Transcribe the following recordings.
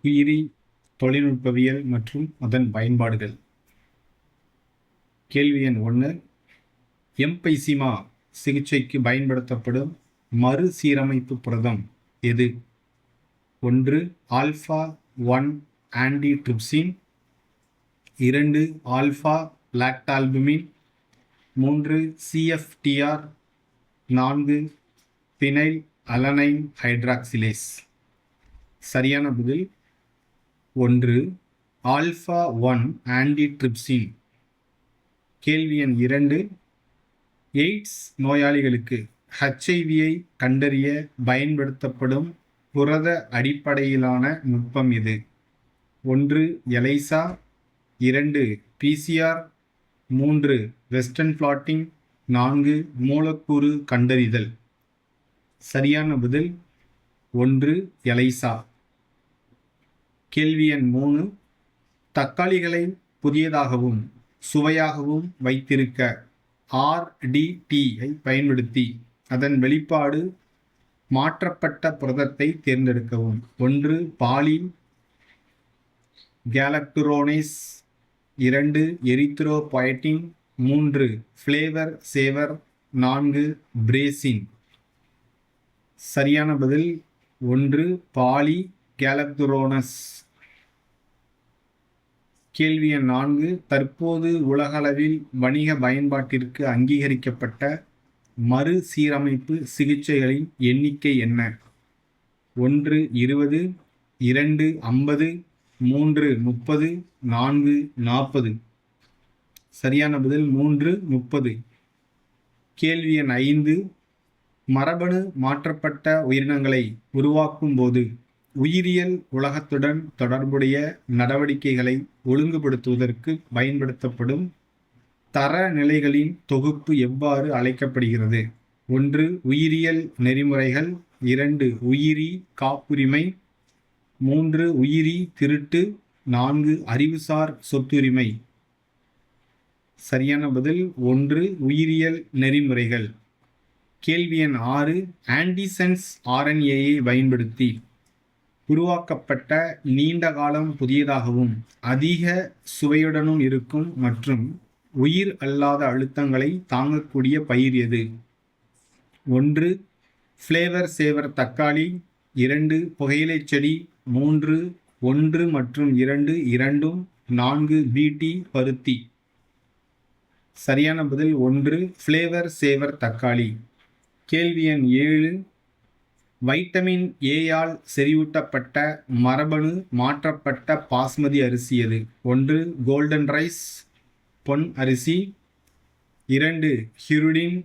உயிரி தொழில்நுட்பவியல் மற்றும் அதன் பயன்பாடுகள். கேள்வி எண் 1. எம்பைசிமா சிகிச்சைக்கு பயன்படுத்தப்படும் மறுசீரமைப்பு புரதம் எது? 1. Alpha 1 antitrypsin, 2. Alpha lactalbumin, 3. CFTR, 4. Phenylalanine hydroxylase. சரியான பதில் 1. Alpha 1 antitrypsin. கேள்வி எண் 2. எய்ட்ஸ் நோயாளிகளுக்கு HIV-ஐ கண்டறிய பயன்படுத்தப்படும் புரத அடிப்படையிலான நுட்பம் எது? 1. எலைசா, 2. PCR, 3. Western blotting, 4. மூலக்கூறு கண்டறிதல். சரியான பதில் 1. எலைசா. கேள்வி எண் 3. தக்காளிகளை புதியதாகவும் சுவையாகவும் வைத்திருக்க RDT-ஐ பயன்படுத்தி அதன் வெளிப்பாடு மாற்றப்பட்ட புரதத்தை தேர்ந்தெடுக்கவும். 1. பாலி கேலக்டுரோனேஸ், 2. எரித்ரோபாயட்டின், 3. ஃப்ளேவர் சேவர், 4. பிரேசின். சரியான பதில் 1. பாலி கேலக்டுரோனஸ். கேள்வி எண் 4. தற்போது உலகளவில் வணிக பயன்பாட்டிற்கு அங்கீகரிக்கப்பட்ட மறுசீரமைப்பு சிகிச்சைகளின் எண்ணிக்கை என்ன? 1. 20, 2. 50, 3. 30, 4. 40. சரியான பதில் 3. 30. கேள்வி எண் 5. மரபணு மாற்றப்பட்ட உயிரினங்களை உருவாக்கும் போது உயிரியல் உலகத்துடன் தொடர்புடைய நடவடிக்கைகளை ஒழுங்குபடுத்துவதற்கு பயன்படுத்தப்படும் தரநிலைகளின் தொகுப்பு எவ்வாறு அழைக்கப்படுகிறது? 1. உயிரியல் நெறிமுறைகள், 2. உயிரி காப்புரிமை, 3. உயிரி திருட்டு, 4. அறிவுசார் சொத்துரிமை. சரியான பதில் 1. உயிரியல் நெறிமுறைகள். கேள்வி எண் 6. ஆன்டிசென்ஸ் RNA-ஐ பயன்படுத்தி உருவாக்கப்பட்ட நீண்ட காலம் புதியதாகவும் அதிக சுவையுடனும் இருக்கும் மற்றும் உயிர் அல்லாத அழுத்தங்களை தாங்கக்கூடிய பயிர் எது? 1. ஃப்ளேவர் சேவர் தக்காளி, 2. புகையிலை செடி, 3. 1 மற்றும் 2 இரண்டும், 4. BT பருத்தி. சரியான பதில் 1. ஃப்ளேவர் சேவர் தக்காளி. கேள்வி எண் 7. வைட்டமின் A-யால் செறிவூட்டப்பட்ட மரபணு மாற்றப்பட்ட பாஸ்மதி அரிசி எது? 1. கோல்டன் ரைஸ் பொன் அரிசி, 2. ஹிருடின்,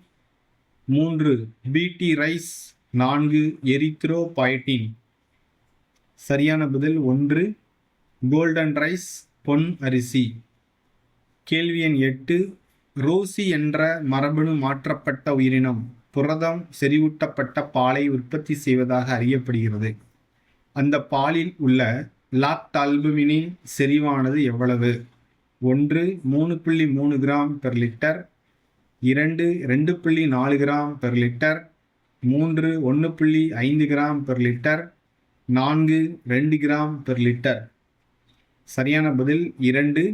3. BT rice, 4. எரித்ரோபாயட்டின். சரியான பதில் 1. கோல்டன் ரைஸ் பொன் அரிசி. கேள்வி எண் 8. ரோசி என்ற மரபணு மாற்றப்பட்ட உயிரினம் புரதம் செறிவூட்டப்பட்ட பாலை உற்பத்தி செய்வதாக அறியப்படுகிறது. அந்த பாலில் உள்ள லாக்டால்புமினின் செறிவானது எவ்வளவு? 1. 3.3 gram per litre, 2. 2.4 gram per litre, 3. 1.5 gram per litre, 4. 2 gram per litre. சரியான பதில் 2.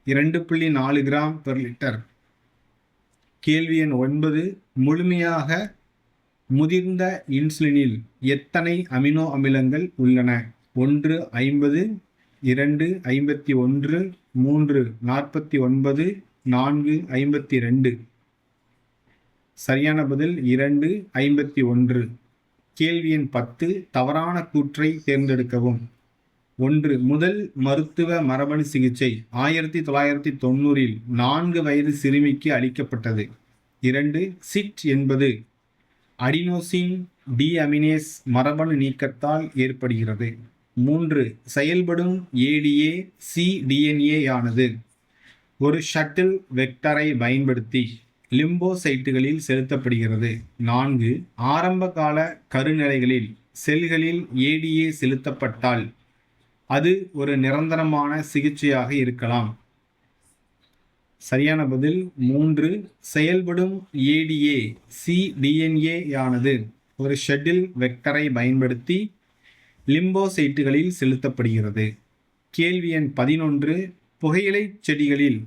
2.4 கிராம் பெர் லிட்டர். கேள்வி எண் 9. முழுமையாக முதிர்ந்த இன்சுலினில் எத்தனை அமினோ அமிலங்கள் உள்ளன? 1. 50, 2. 51, 3. 49, 4. 52. சரியான பதில் 2. 51. கேள்வி எண் 10. தவறான கூற்றை தேர்ந்தெடுக்கவும். 1. முதல் மருத்துவ மரபணு சிகிச்சை 1990-இல் 4 வயது சிறுமிக்கு அளிக்கப்பட்டது. 2. சிட் என்பது அடினோசின் டிஅமினேஸ் மரபணு நீக்கத்தால் ஏற்படுகிறது. 3. செயல்படும் ADA cDNA-யானது ஒரு ஷட்டில் வெக்டரை பயன்படுத்தி லிம்போசைட்டுகளில் செலுத்தப்படுகிறது. 4. ஆரம்பகால கருநிலைகளில் செல்களில் ADA செலுத்தப்பட்டால் அது ஒரு நிரந்தரமான சிகிச்சையாக இருக்கலாம். சரியான பதில் 3. செயல்படும் ADA cDNA-யானது ஒரு ஷட்டில் வெக்டரை பயன்படுத்தி லிம்போசைட்டுகளில் செலுத்தப்படுகிறது. கேள்வி எண் 11. புகையிலை செடிகளில்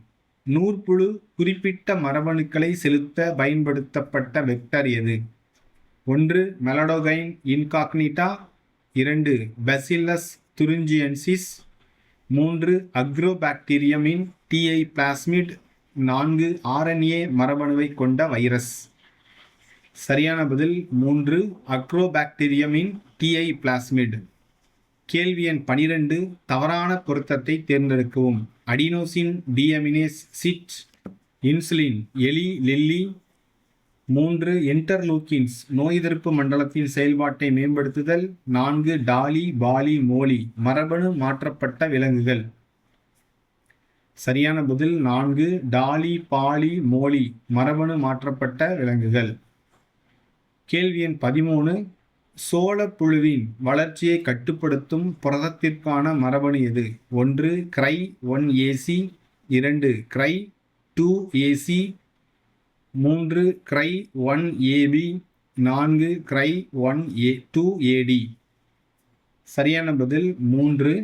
நூற்புழு குறிப்பிட்ட மரபணுக்களை செலுத்த பயன்படுத்தப்பட்ட வெக்டர் எது? 1. மெலடோகைன் இன்காக்னிட்டா, 2. Bacillus thuringiensis, 3. அக்ரோபாக்டீரியம் இன் டிஐ பிளாஸ்மிட், 4. RNA மரபணுவை கொண்ட வைரஸ். சரியான பதில் 3. அக்ரோபாக்டீரியம் இன் டிஐ பிளாஸ்மிட். கேள்வி எண் 12. தவறான பொருத்தத்தை தேர்ந்தெடுக்கவும். அடினோசின் டிஅமினேஸ் சிட், இன்சுலின், எலி லில்லி. 3. இன்டர்லூக்கின்ஸ் நோய் எதிர்ப்பு மண்டலத்தின் செயல்பாட்டை மேம்படுத்துதல். 4. டாலி பாலி மோலி மரபணு மாற்றப்பட்ட விலங்குகள். சரியான பதில் 4. டாலி பாலி மோலி மரபணு மாற்றப்பட்ட விலங்குகள். கேள்வி எண் 13. சோளப்புழுவின் வளர்ச்சியை கட்டுப்படுத்தும் புரதத்திற்கான மரபணு எது? 1. கிரை 1AC, 2. கிரை 2AC, 3. கிரை 1AB, 4. கிரை 2AD. சரியான பதில் 3.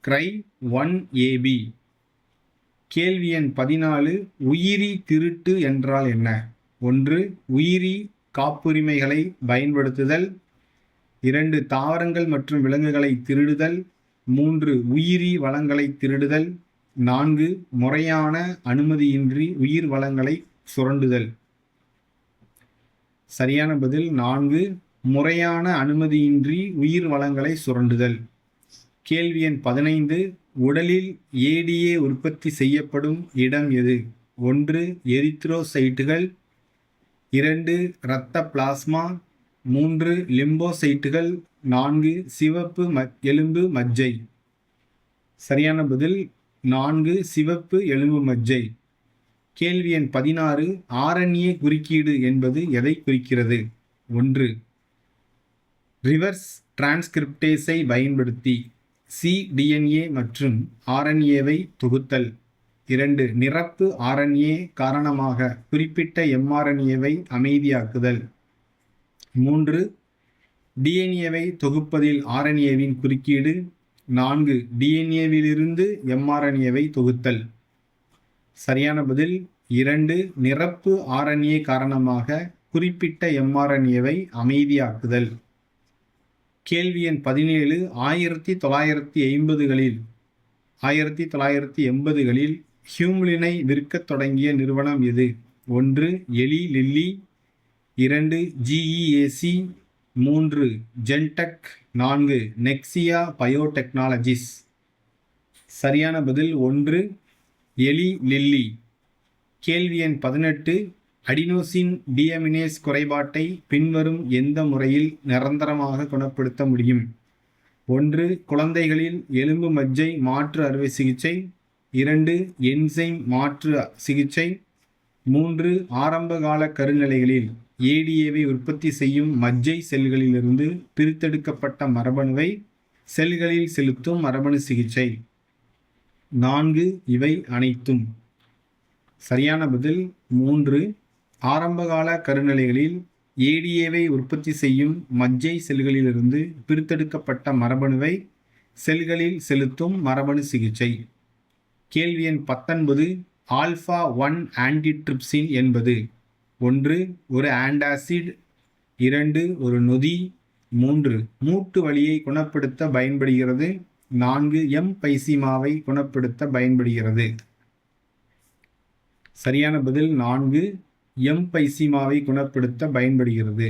கிரை 1AB. கேள்வி எண் 14. உயிரி திருட்டு என்றால் என்ன? 1. உயிரி காப்புரிமைகளை பயன்படுத்துதல், 2. தாவரங்கள் மற்றும் விலங்குகளை திருடுதல், 3. உயிரி வளங்களை திருடுதல், 4. முறையான அனுமதியின்றி உயிர் வளங்களை சுரண்டுதல். சரியான பதில் 4. முறையான அனுமதியின்றி உயிர் வளங்களை சுரண்டுதல். கேள்வி எண் 15. உடலில் ஏடிஏ உற்பத்தி செய்யப்படும் இடம் எது? 1. எரித்ரோசைட்டுகள், 2. இரத்த பிளாஸ்மா, 3. லிம்போசைட்டுகள், 4. சிவப்பு எலும்பு மஜ்ஜை. சரியான பதில் 4. சிவப்பு எலும்பு மஜ்ஜை. கேள்வி எண் 16. RNA குறுக்கீடு என்பது எதை குறிக்கிறது? 1. ரிவர்ஸ் டிரான்ஸ்கிரிப்டேஸை பயன்படுத்தி cDNA மற்றும் RNAவை தொகுத்தல். 2. நிரப்பு RNA காரணமாக குறிப்பிட்ட mRNAவை அமைதியாக்குதல். 3. DNAவை தொகுப்பதில் RNAவின் குறுக்கீடு. 4. DNAவிலிருந்து mRNAவை தொகுத்தல். சரியான பதில் 2. நிரப்பு RNA காரணமாக குறிப்பிட்ட mRNAவை அமைதியாக்குதல். கேள்வி எண் 17. 1980களில் ஹியூம்லினை விற்கத் தொடங்கிய நிறுவனம் எது? 1. எலி லில்லி, 2. GEAC, 3. ஜென்டெக், 4. நெக்ஸியா பயோடெக்னாலஜிஸ். சரியான பதில் 1. எலி லில்லி. கேள்வி எண் 18. அடினோசின் டிஅமினேஸ் குறைபாட்டை பின்வரும் எந்த முறையில் நிரந்தரமாக குணப்படுத்த முடியும்? 1. குழந்தைகளில் எலும்பு மஜ்ஜை மாற்று அறுவை சிகிச்சை, 2. என்சைம் மாற்று சிகிச்சை, 3. ஆரம்பகால கருநிலைகளில் ஏடிஏவை உற்பத்தி செய்யும் மஜ்ஜை செல்களிலிருந்து பிரித்தெடுக்கப்பட்ட மரபணுவை செல்களில் செலுத்தும் மரபணு சிகிச்சை. 4. இவை அனைத்தும். சரியான பதில் 3. ஆரம்பகால கருநிலைகளில் ஏடிஏவை உற்பத்தி செய்யும் மஜ்ஜை செல்களிலிருந்து பிரித்தெடுக்கப்பட்ட மரபணுவை செல்களில் செலுத்தும் மரபணு சிகிச்சை. கேள்வி எண் 19. ஆல்ஃபா 1 ஆன்டிட்ரிப்சின் என்பது? 1. ஒரு ஆன்டாசிட், 2. ஒரு நொதி, 3. மூட்டு வலியை குணப்படுத்த பயன்படுகிறது, 4. எம்பைசிமாவை குணப்படுத்த பயன்படுகிறது. சரியான பதில் 4. எம்பைசிமாவை குணப்படுத்த பயன்படுகிறது.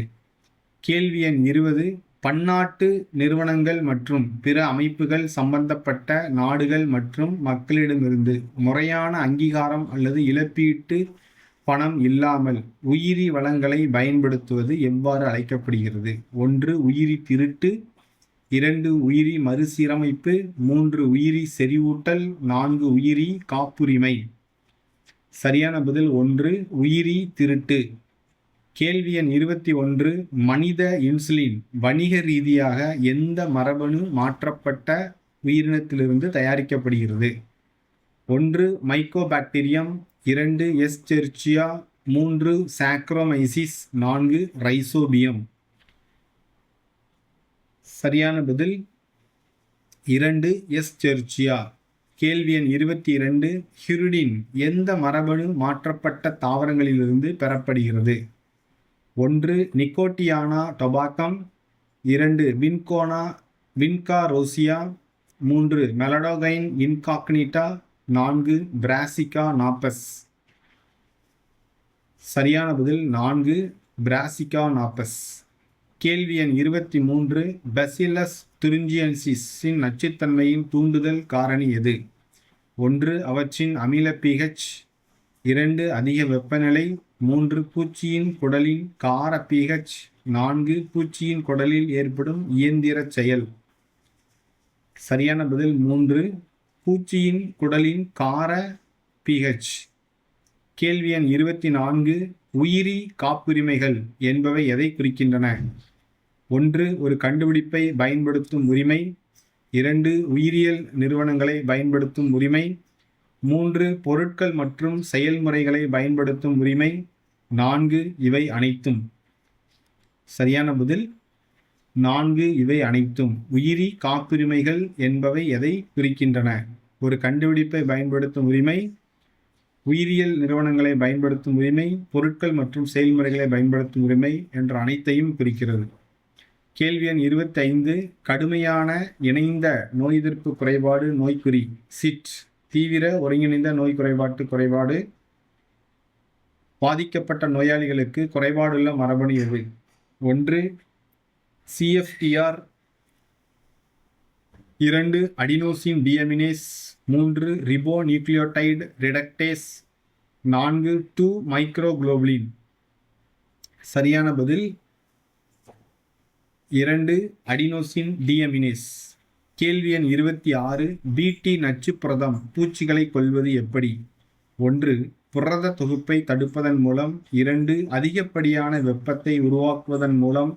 கேள்வி எண் 20. பன்னாட்டு நிறுவனங்கள் மற்றும் பிற அமைப்புகள் சம்பந்தப்பட்ட நாடுகள் மற்றும் மக்களிடமிருந்து முறையான அங்கீகாரம் அல்லது இழப்பீட்டு பணம் இல்லாமல் உயிரி வளங்களை பயன்படுத்துவது எவ்வாறு அழைக்கப்படுகிறது? 1. உயிரி திருட்டு, 2. உயிரி மறுசீரமைப்பு, 3. உயிரி செறிவூட்டல், 4. உயிரி காப்புரிமை. சரியான பதில் 1. உயிரி திருட்டு. கேள்வி எண் 21. மனித இன்சுலின் வணிக ரீதியாக எந்த மரபணு மாற்றப்பட்ட உயிரினத்திலிருந்து தயாரிக்கப்படுகிறது? 1. மைக்கோபாக்டீரியம், 2. எஸ்செரிச்சியா, 3. சாக்கரோமைசிஸ், 4. ரைசோபியம். சரியான பதில் 2 எஸ்செர்ச்சியா. கேள்வி எண் 22 ஹிருடின் எந்த மரபணு மாற்றப்பட்ட தாவரங்களிலிருந்து பெறப்படுகிறது? 1 நிக்கோட்டியானா டொபாக்கம், 2 வின்கா ரோசியா, 3 மெலடோகைன் இன்காக்னிட்டா, 4 பிராசிகா நாப்பஸ். சரியான பதில் 4 பிராசிகா நாப்பஸ். கேள்வி எண் 23 பேசிலஸ் துரிஞ்சியன்சிஸின் நச்சுத்தன்மையின் தூண்டுதல் காரணி எது? 1 அவற்றின் அமில pH, 2 அதிக வெப்பநிலை, 3 பூச்சியின் குடலின் கார pH, 4 பூச்சியின் குடலில் ஏற்படும் இயந்திர செயல். சரியான பதில் 3 பூச்சியின் குடலின் கார pH. கேள்வி எண் 24 உயிரி காப்புரிமைகள் என்பவை எதை குறிக்கின்றன? 1 ஒரு கண்டுபிடிப்பை பயன்படுத்தும் உரிமை, 2 உயிரியல் நிறுவனங்களை பயன்படுத்தும் உரிமை, 3 பொருட்கள் மற்றும் செயல்முறைகளை பயன்படுத்தும் உரிமை, 4 இவை அனைத்தும். சரியான பதில் 4 இவை அனைத்தும். உயிரி காப்புரிமைகள் என்பவை எதை குறிக்கின்றன? ஒரு கண்டுபிடிப்பை பயன்படுத்தும் உரிமை, உயிரியல் நிறுவனங்களை பயன்படுத்தும் உரிமை, பொருட்கள் மற்றும் செயல்முறைகளை பயன்படுத்தும் உரிமை என்ற அனைத்தையும் குறிக்கிறது. கேள்வி எண் 25 கடுமையான இணைந்த நோய் எதிர்ப்பு குறைபாடு நோய்க்குறி சிட் தீவிர ஒருங்கிணைந்த நோய் குறைபாடு பாதிக்கப்பட்ட நோயாளிகளுக்கு குறைபாடுள்ள மரபணு எது? 1 CFTR, 2 adenosine deaminase, 3 ribo nucleotide reductase, 4 2 மைக்ரோகுளோபுலின். சரியான பதில் 2 அடினோசின் டிஅமினேஸ். கேள்வி எண் 26 பிடி நச்சு புரதம் பூச்சிகளை கொல்வது எப்படி? 1 புரத தொகுப்பை தடுப்பதன் மூலம், 2 அதிகப்படியான வெப்பத்தை உருவாக்குவதன் மூலம்,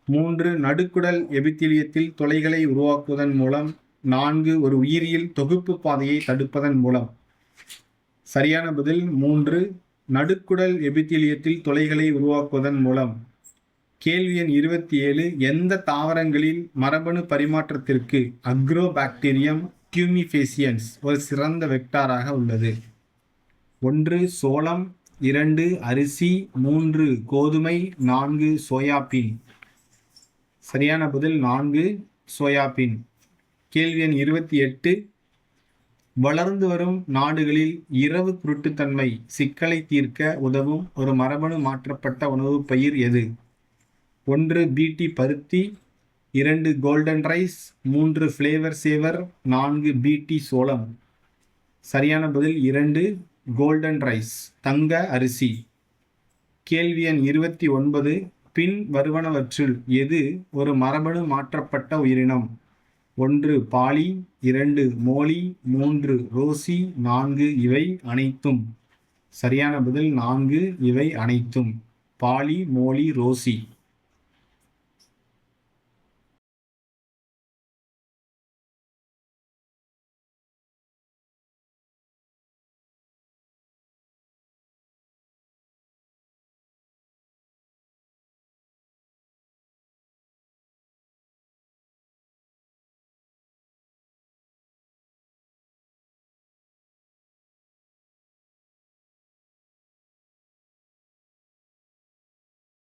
3 நடுக்குடல் எபித்திலியத்தில் துளைகளை உருவாக்குவதன் மூலம், 4 ஒரு உயிரியல் தொகுப்பு பாதையை தடுப்பதன் மூலம். சரியான பதில் 3 நடுக்குடல் எபித்திலியத்தில் துளைகளை உருவாக்குவதன் மூலம். கேள்வி எண் 27 எந்த தாவரங்களில் மரபணு பரிமாற்றத்திற்கு அக்ரோபாக்டீரியம் டியூமிஃபேசியன்ஸ் ஒரு சிறந்த வெக்டாராக உள்ளது? 1 சோளம், 2 அரிசி, 3 கோதுமை, 4 சோயாபீன். சரியான பதில் 4 சோயாபீன். கேள்வி எண் 28 வளர்ந்து வரும் நாடுகளில் இரவு குருட்டுத்தன்மை சிக்கலை தீர்க்க உதவும் ஒரு மரபணு மாற்றப்பட்ட உணவுப் பயிர் எது? 1 பிடி பருத்தி, 2 கோல்டன் ரைஸ், 3 ஃப்ளேவர் சேவர், 4 பிடி சோளம். சரியான பதில் 2 கோல்டன் ரைஸ் தங்க அரிசி. கேள்வி எண் 29 பின் வருவனவற்றுள் எது ஒரு மரபணு மாற்றப்பட்ட உயிரினம்? 1 பாலி, 2 மோலி, 3 ரோசி, 4 இவை அனைத்தும். சரியான பதில் 4 இவை அனைத்தும். Polly, Molly, Rousey.